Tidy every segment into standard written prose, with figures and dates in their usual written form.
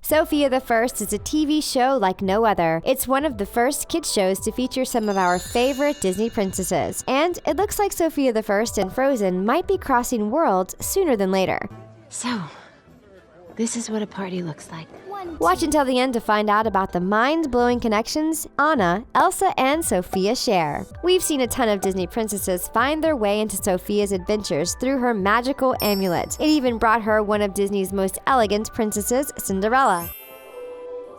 Sofia the First is a TV show like no other. It's one of the first kids shows to feature some of our favorite Disney princesses. And it looks like Sofia the First and Frozen might be crossing worlds sooner than later. So, this is what a party looks like. Watch until the end to find out about the mind-blowing connections Anna, Elsa, and Sofia share. We've seen a ton of Disney princesses find their way into Sofia's adventures through her magical amulet. It even brought her one of Disney's most elegant princesses, Cinderella.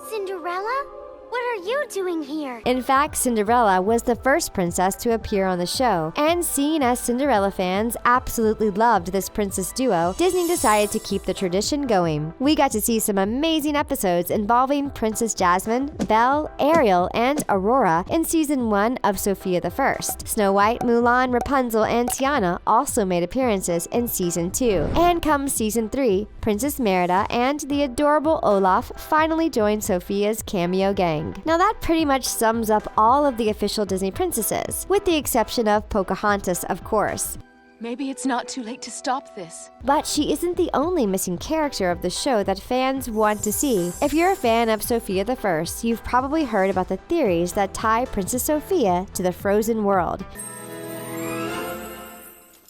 Cinderella? What are you doing here? In fact, Cinderella was the first princess to appear on the show, and seeing as Cinderella fans absolutely loved this princess duo, Disney decided to keep the tradition going. We got to see some amazing episodes involving Princess Jasmine, Belle, Ariel, and Aurora in Season 1 of Sofia the First. Snow White, Mulan, Rapunzel, and Tiana also made appearances in Season 2. And come Season 3, Princess Merida and the adorable Olaf finally joined Sofia's cameo gang. Now that pretty much sums up all of the official Disney princesses, with the exception of Pocahontas, of course. Maybe it's not too late to stop this. But she isn't the only missing character of the show that fans want to see. If you're a fan of Sofia the First, you've probably heard about the theories that tie Princess Sofia to the frozen world.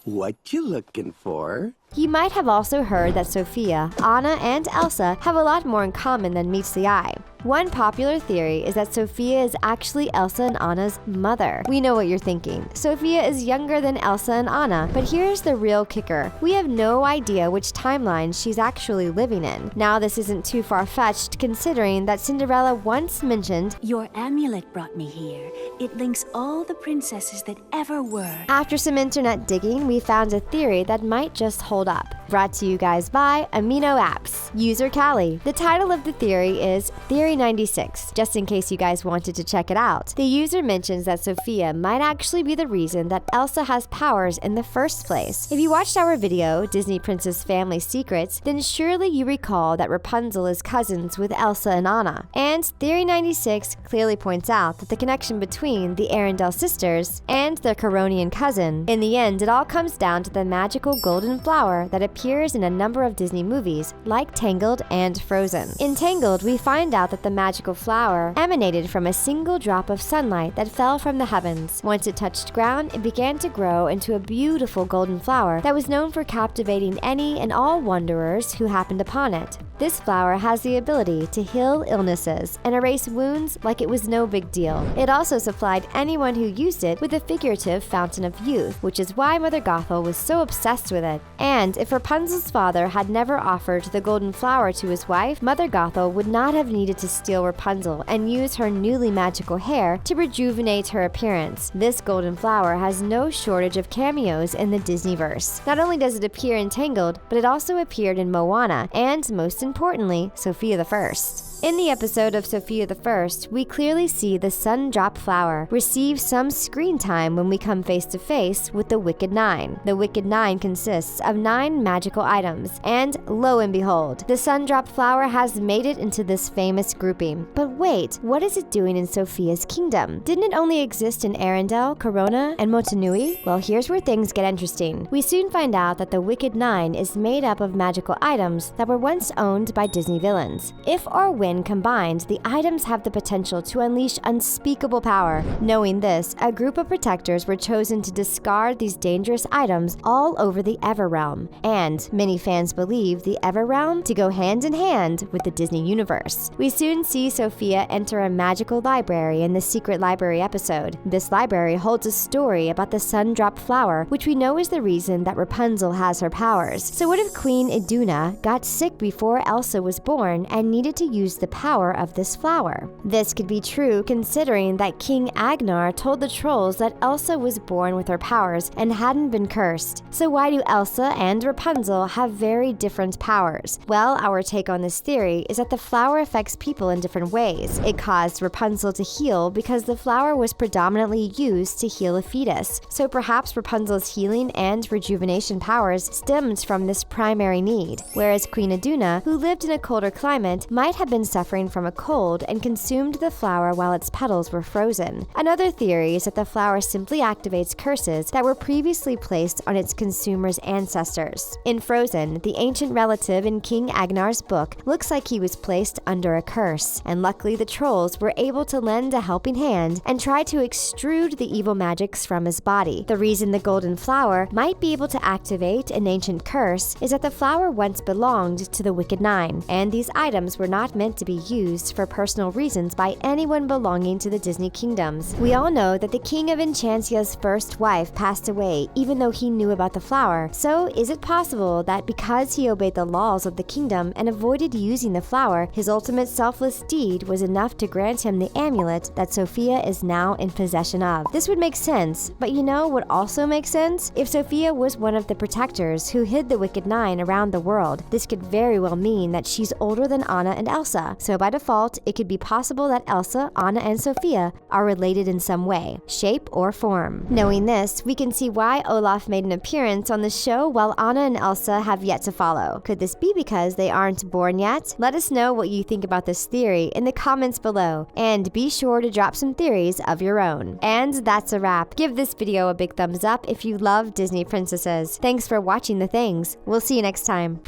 What you looking for? You might have also heard that Sofia, Anna, and Elsa have a lot more in common than meets the eye. One popular theory is that Sofia is actually Elsa and Anna's mother. We know what you're thinking. Sofia is younger than Elsa and Anna, but here's the real kicker. We have no idea which timeline she's actually living in. Now, this isn't too far-fetched considering that Cinderella once mentioned, "Your amulet brought me here. It links all the princesses that ever were." After some internet digging, we found a theory that might just hold up. Brought to you guys by Amino Apps. User Callie. The title of the theory is Theory 96, just in case you guys wanted to check it out. The user mentions that Sofia might actually be the reason that Elsa has powers in the first place. If you watched our video, Disney Princess Family Secrets, then surely you recall that Rapunzel is cousins with Elsa and Anna. And Theory 96 clearly points out that the connection between the Arendelle sisters and their Coronian cousin. In the end, it all comes down to the magical golden flower that appears in a number of Disney movies, like Tangled and Frozen. In Tangled, we find out that the magical flower emanated from a single drop of sunlight that fell from the heavens. Once it touched ground, it began to grow into a beautiful golden flower that was known for captivating any and all wanderers who happened upon it. This flower has the ability to heal illnesses and erase wounds like it was no big deal. It also supplied anyone who used it with a figurative fountain of youth, which is why Mother Gothel was so obsessed with it. And if Rapunzel's father had never offered the golden flower to his wife, Mother Gothel would not have needed to steal Rapunzel and use her newly magical hair to rejuvenate her appearance. This golden flower has no shortage of cameos in the Disneyverse. Not only does it appear in Tangled, but it also appeared in Moana, and most importantly, Sofia the First. In the episode of Sofia the First, we clearly see the Sundrop flower receive some screen time when we come face to face with the Wicked Nine. The Wicked Nine consists of 9 magical items, and lo and behold, the Sundrop flower has made it into this famous grouping. But wait, what is it doing in Sofia's kingdom? Didn't it only exist in Arendelle, Corona, and Motunui? Well, here's where things get interesting. We soon find out that the Wicked Nine is made up of magical items that were once owned by Disney villains. If or when combined, the items have the potential to unleash unspeakable power. Knowing this, a group of protectors were chosen to discard these dangerous items all over the Everrealm. And many fans believe the Everrealm to go hand in hand with the Disney universe. We soon see Sofia enter a magical library in the Secret Library episode. This library holds a story about the Sundrop flower, which we know is the reason that Rapunzel has her powers. So what if Queen Iduna got sick before Elsa was born and needed to use the power of this flower? This could be true considering that King Agnar told the trolls that Elsa was born with her powers and hadn't been cursed. So why do Elsa and Rapunzel have very different powers? Well, our take on this theory is that the flower affects people in different ways. It caused Rapunzel to heal because the flower was predominantly used to heal a fetus. So perhaps Rapunzel's healing and rejuvenation powers stemmed from this primary need, whereas Queen Iduna, who lived in a colder climate, might have been suffering from a cold and consumed the flower while its petals were frozen. Another theory is that the flower simply activates curses that were previously placed on its consumer's ancestors. In Frozen, the ancient relative in King Agnar's book looks like he was placed under a curse, and luckily the trolls were able to lend a helping hand and try to extrude the evil magics from his body. The reason the golden flower might be able to activate an ancient curse is that the flower once belonged to the Wicked Nine, and these items were not meant to be used for personal reasons by anyone belonging to the Disney kingdoms. We all know that the king of Enchantia's first wife passed away even though he knew about the flower, so is it possible that because he obeyed the laws of the kingdom and avoided using the flower, his ultimate selfless deed was enough to grant him the amulet that Sofia is now in possession of? This would make sense, but you know what also makes sense? If Sofia was one of the protectors who hid the Wicked Nine around the world, this could very well mean that she's older than Anna and Elsa, so by default, it could be possible that Elsa, Anna, and Sofia are related in some way, shape, or form. Knowing this, we can see why Olaf made an appearance on the show while Anna and Elsa have yet to follow. Could this be because they aren't born yet? Let us know what you think about this theory in the comments below, and be sure to drop some theories of your own. And that's a wrap. Give this video a big thumbs up if you love Disney princesses. Thanks for watching The Things. We'll see you next time.